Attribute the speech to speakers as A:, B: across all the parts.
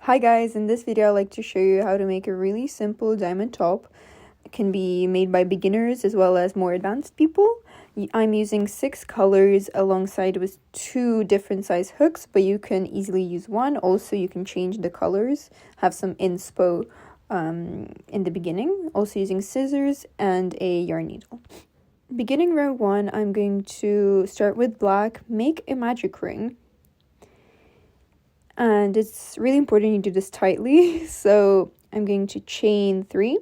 A: Hi guys, in this video I'd like to show you how to make a really simple diamond top. It can be made by beginners as well as more advanced people. I'm using 6 colors alongside with 2 different size hooks, but you can easily use one. Also, you can change the colors, have some inspo in the beginning. Also using scissors and a yarn needle. Beginning round 1, I'm going to start with black, make a magic ring. And it's really important you do this tightly. So I'm going to chain 3.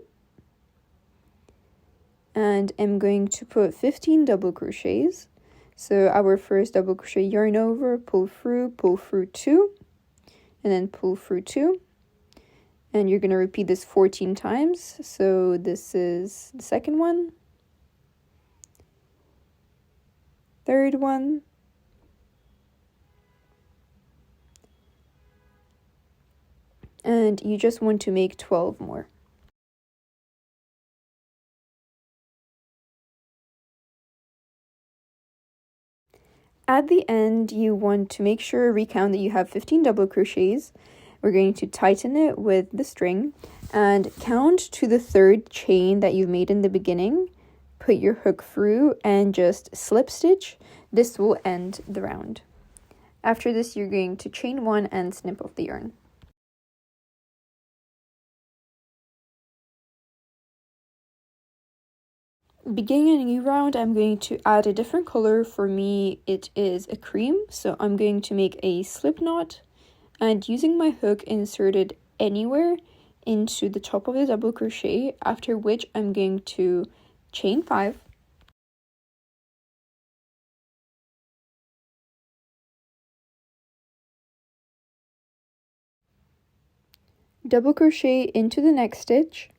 A: And I'm going to put 15 double crochets. So our first double crochet, yarn over, pull through 2, and then pull through 2. And you're going to repeat this 14 times. So this is the second one, third one, and you just want to make 12 more. At the end, you want to make sure, recount that you have 15 double crochets. We're going to tighten it with the string and count to the 3rd chain that you made in the beginning. Put your hook through and just slip stitch. This will end the round. After this, you're going to chain 1 and snip off the yarn. Beginning a new round, I'm going to add a different color. For me, it is a cream, so I'm going to make a slip knot and using my hook inserted anywhere into the top of the double crochet, after which I'm going to chain 5, double crochet into the next stitch,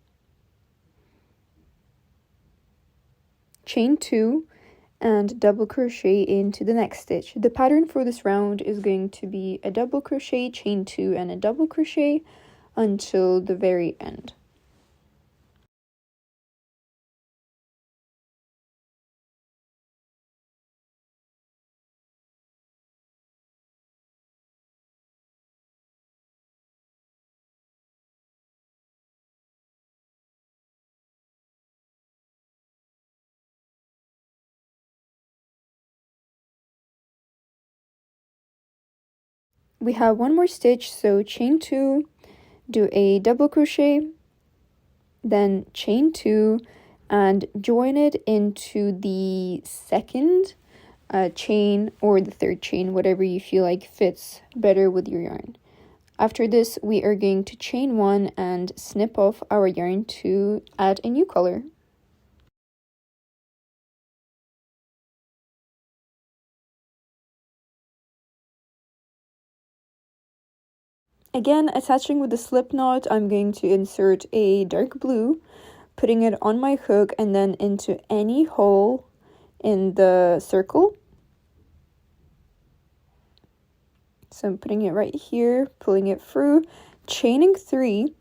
A: chain 2, and double crochet into the next stitch. The pattern for this round is going to be a double crochet, chain 2, and a double crochet until the very end. We have one more stitch, so chain 2, do a double crochet, then chain 2 and join it into the second chain or the 3rd chain, whatever you feel like fits better with your yarn. After this, we are going to chain 1 and snip off our yarn to add a new color. Again, attaching with the slip knot, I'm going to insert a dark blue, putting it on my hook and then into any hole in the circle. So I'm putting it right here, pulling it through, chaining 3,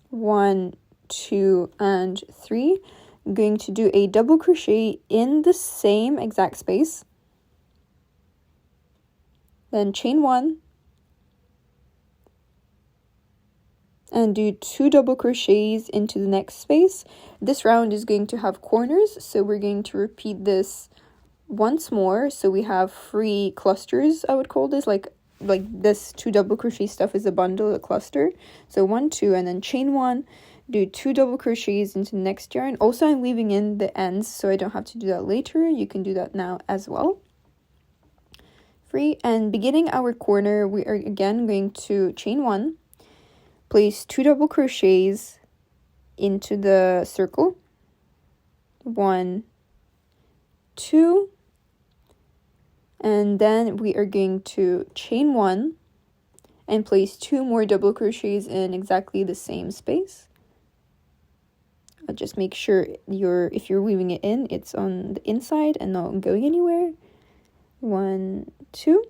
A: 1, 2, and 3. I'm going to do a double crochet in the same exact space. Then chain 1. And do 2 double crochets into the next space. This round is going to have corners, so we're going to repeat this once more. So we have 3 clusters, I would call this, like this 2 double crochet stuff is a bundle, a cluster. So 1, 2, and then chain 1, do 2 double crochets into the next yarn. Also, I'm leaving in the ends so I don't have to do that later. You can do that now as well. 3, and beginning our corner, we are again going to chain 1, place 2 double crochets into the circle, 1, 2, and then we are going to chain 1 and place 2 more double crochets in exactly the same space. I'll just make sure if you're weaving it in, it's on the inside and not going anywhere. 1, 2.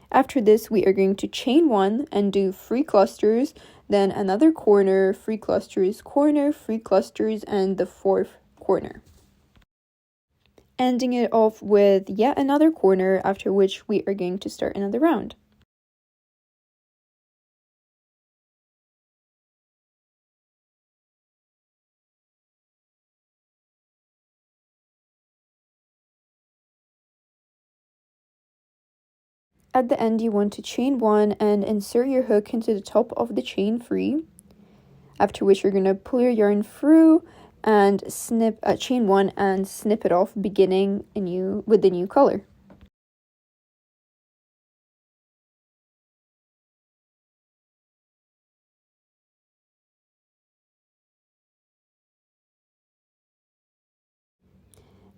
A: After this, we are going to chain 1 and do 3 clusters, then another corner, 3 clusters, corner, 3 clusters, and the 4th corner. Ending it off with yet another corner, after which we are going to start another round. At the end, you want to chain 1 and insert your hook into the top of the chain 3, after which you're going to pull your yarn through and snip chain 1 and snip it off, beginning with the new color.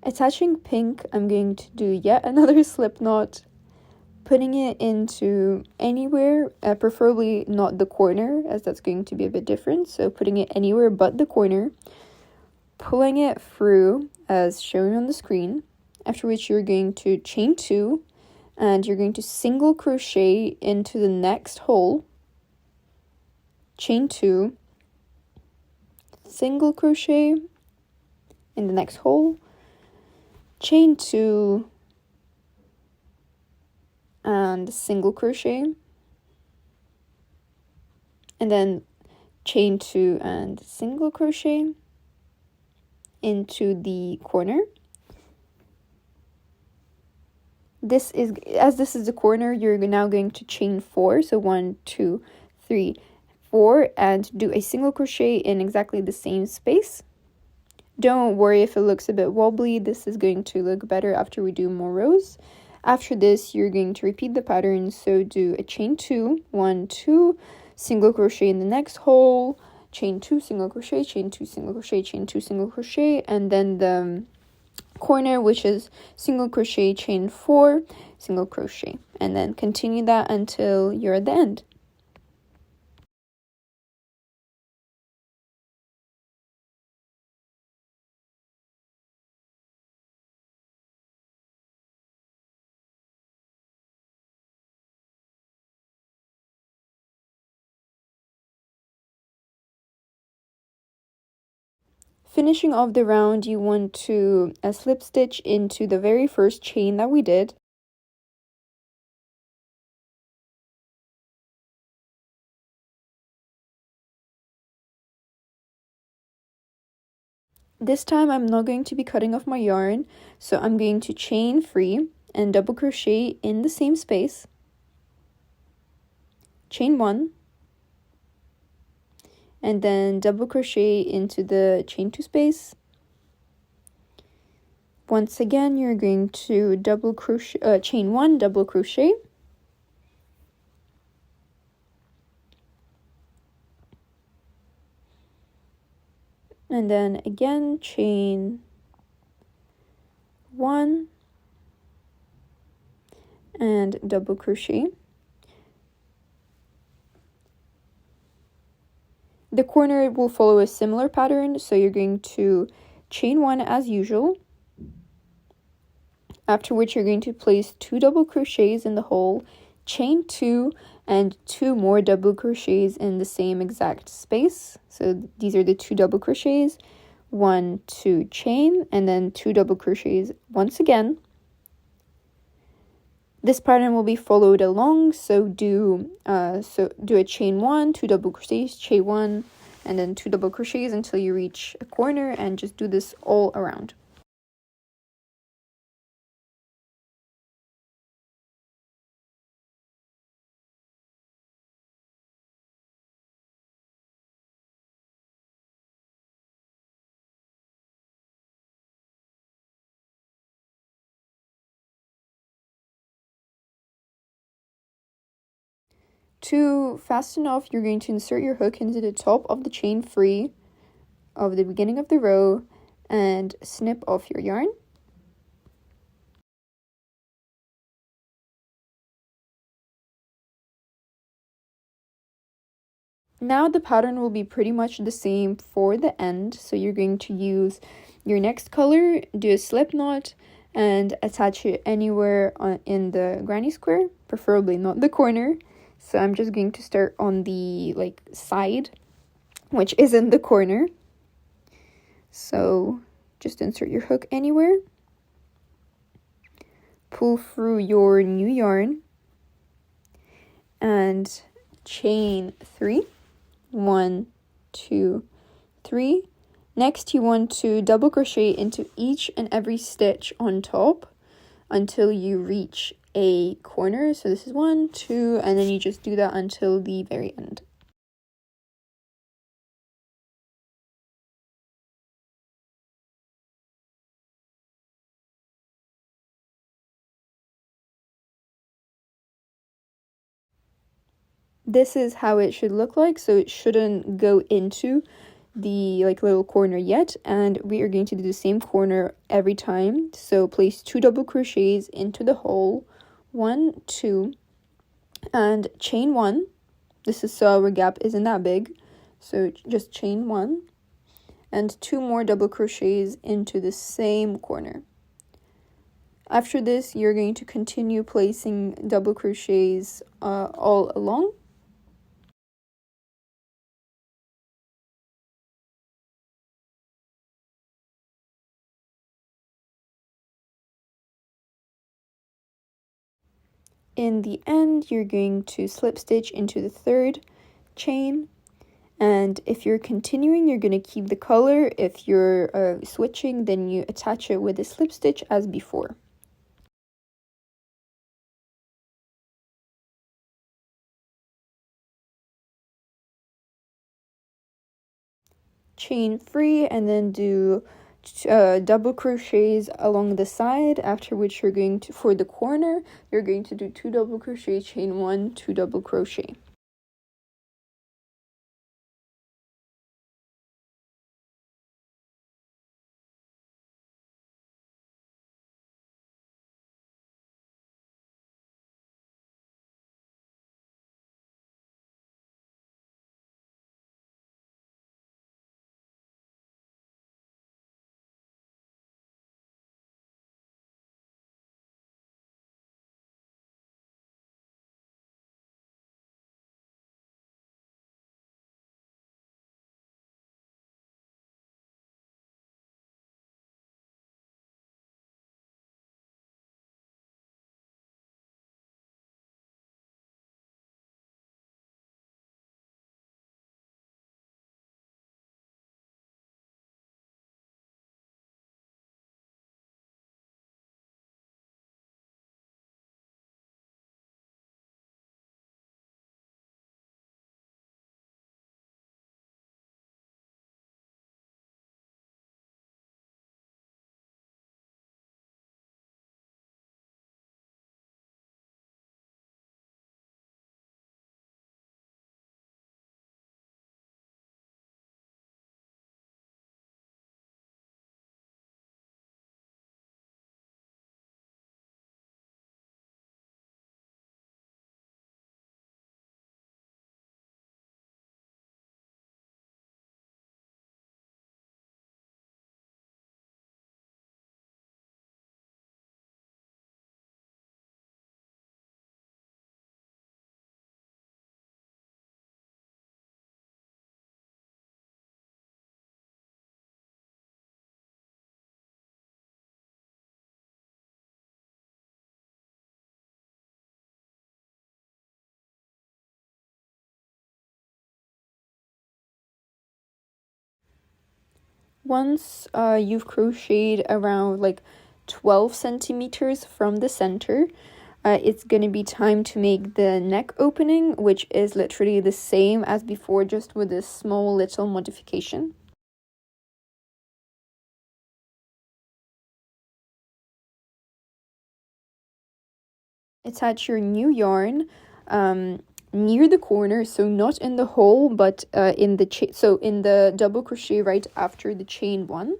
A: Attaching pink, I'm going to do yet another slip knot, putting it into anywhere, preferably not the corner, as that's going to be a bit different. So putting it anywhere but the corner, pulling it through as shown on the screen, after which you're going to chain 2 and you're going to single crochet into the next hole, chain 2, single crochet in the next hole, chain 2 and single crochet, and then chain 2 and single crochet into the corner. This is the corner, you're now going to chain 4, so 1, 2, 3, 4, and do a single crochet in exactly the same space. Don't worry if it looks a bit wobbly, this is going to look better after we do more rows. After this, you're going to repeat the pattern, so do a chain 2, 1, 2, single crochet in the next hole, chain 2, single crochet, chain 2, single crochet, chain 2, single crochet, and then the corner, which is single crochet, chain 4, single crochet, and then continue that until you're at the end. Finishing off the round, you want to slip stitch into the very first chain that we did. This time I'm not going to be cutting off my yarn, so I'm going to chain 3 and double crochet in the same space, chain 1, and then double crochet into the chain 2 space. Once again, you're going to double crochet, chain 1, double crochet, and then again chain 1 and double crochet. The corner will follow a similar pattern, so you're going to chain 1 as usual, after which you're going to place 2 double crochets in the hole, chain 2 and 2 more double crochets in the same exact space. So these are the 2 double crochets, 1, 2 chain, and then 2 double crochets once again. This pattern will be followed along, so do a chain 1, 2 double crochets, chain 1, and then 2 double crochets until you reach a corner, and just do this all around. To fasten off, you're going to insert your hook into the top of the chain 3 of the beginning of the row and snip off your yarn. Now the pattern will be pretty much the same for the end, so you're going to use your next color, do a slip knot, and attach it anywhere in the granny square, preferably not the corner. So I'm just going to start on the side, which isn't the corner. So just insert your hook anywhere, pull through your new yarn, and chain 3, 1, 2, 3. Next you want to double crochet into each and every stitch on top until you reach a corner. So this is 1, 2, and then you just do that until the very end. This is how it should look like, so it shouldn't go into the like little corner yet, and we are going to do the same corner every time. So place 2 double crochets into the hole, 1, 2, and chain 1. This is so our gap isn't that big, so just chain 1 and 2 more double crochets into the same corner. After this, you're going to continue placing double crochets all along. In the end, you're going to slip stitch into the 3rd chain, and if you're continuing, you're going to keep the color. If you're switching, then you attach it with a slip stitch as before. Chain 3 and then do double crochets along the side, after which you're going to, for the corner, you're going to do 2 double crochet, chain 1, 2 double crochet. Once you've crocheted around like 12 centimeters from the center, it's going to be time to make the neck opening, which is literally the same as before, just with a small little modification. Attach your new yarn near the corner, so not in the hole, but in the double crochet right after the chain 1.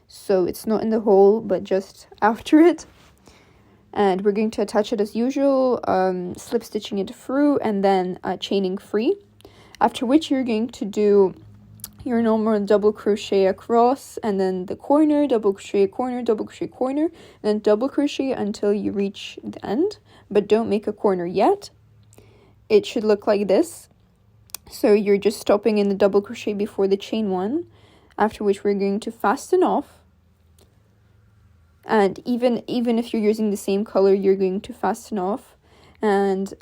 A: So it's not in the hole, but just after it. And we're going to attach it as usual, slip stitching it through and then chaining free. After which you're going to do your normal double crochet across, and then the corner, double crochet, corner, double crochet, corner, and then double crochet until you reach the end, but don't make a corner yet. It should look like this. So you're just stopping in the double crochet before the chain 1, after which we're going to fasten off. And even if you're using the same color, you're going to fasten off and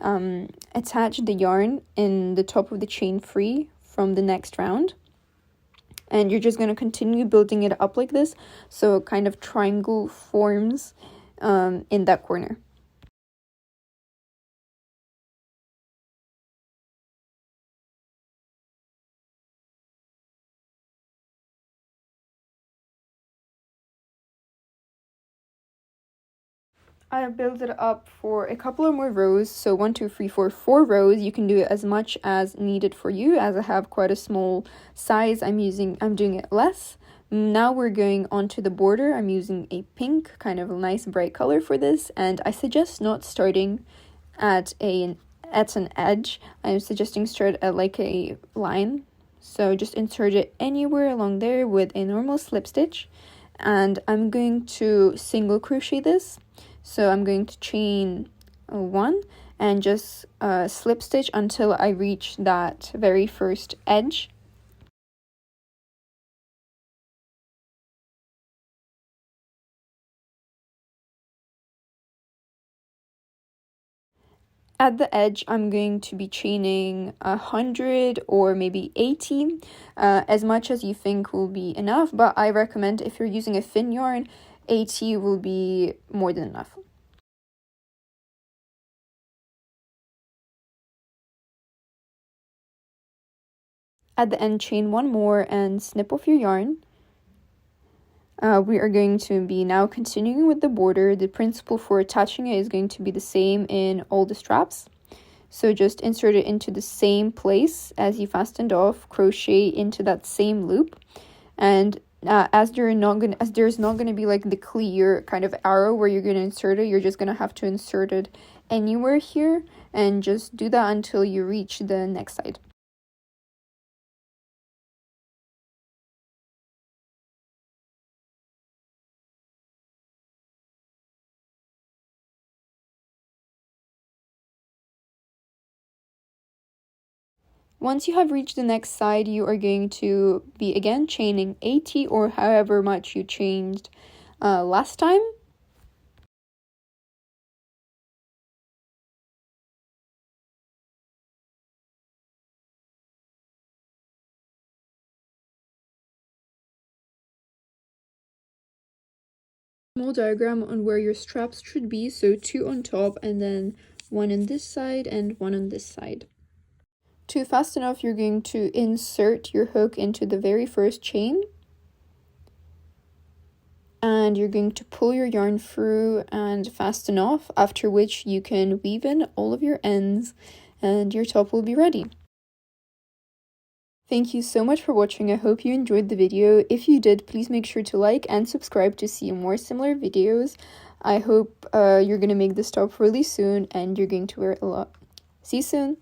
A: attach the yarn in the top of the chain free from the next round. And you're just going to continue building it up like this, so kind of triangle forms in that corner. I build it up for a couple of more rows. So 1, 2, 3, 4, 4 rows. You can do it as much as needed for you. As I have quite a small size, I'm doing it less. Now we're going on to the border. I'm using a pink, kind of a nice bright color for this, and I suggest not starting at an edge. I'm suggesting start at like a line. So just insert it anywhere along there with a normal slip stitch, and I'm going to single crochet this. So I'm going to chain 1 and just slip stitch until I reach that very first edge. At the edge, I'm going to be chaining 100 or maybe 80, as much as you think will be enough, but I recommend if you're using a thin yarn, 80 will be more than enough. At the end, chain 1 more and snip off your yarn. We are going to be now continuing with the border. The principle for attaching it is going to be the same in all the straps. So just insert it into the same place as you fastened off, crochet into that same loop, and as there's not going to be like the clear kind of arrow where you're going to insert it, you're just going to have to insert it anywhere here, and just do that until you reach the next side. Once you have reached the next side, you are going to be again chaining 80 or however much you changed last time. Small diagram on where your straps should be, so 2 on top and then 1 on this side and 1 on this side. To fasten off, you're going to insert your hook into the very first chain, and you're going to pull your yarn through and fasten off, after which you can weave in all of your ends and your top will be ready. Thank you so much for watching. I hope you enjoyed the video. If you did, please make sure to like and subscribe to see more similar videos. I hope you're going to make this top really soon and you're going to wear it a lot. See you soon!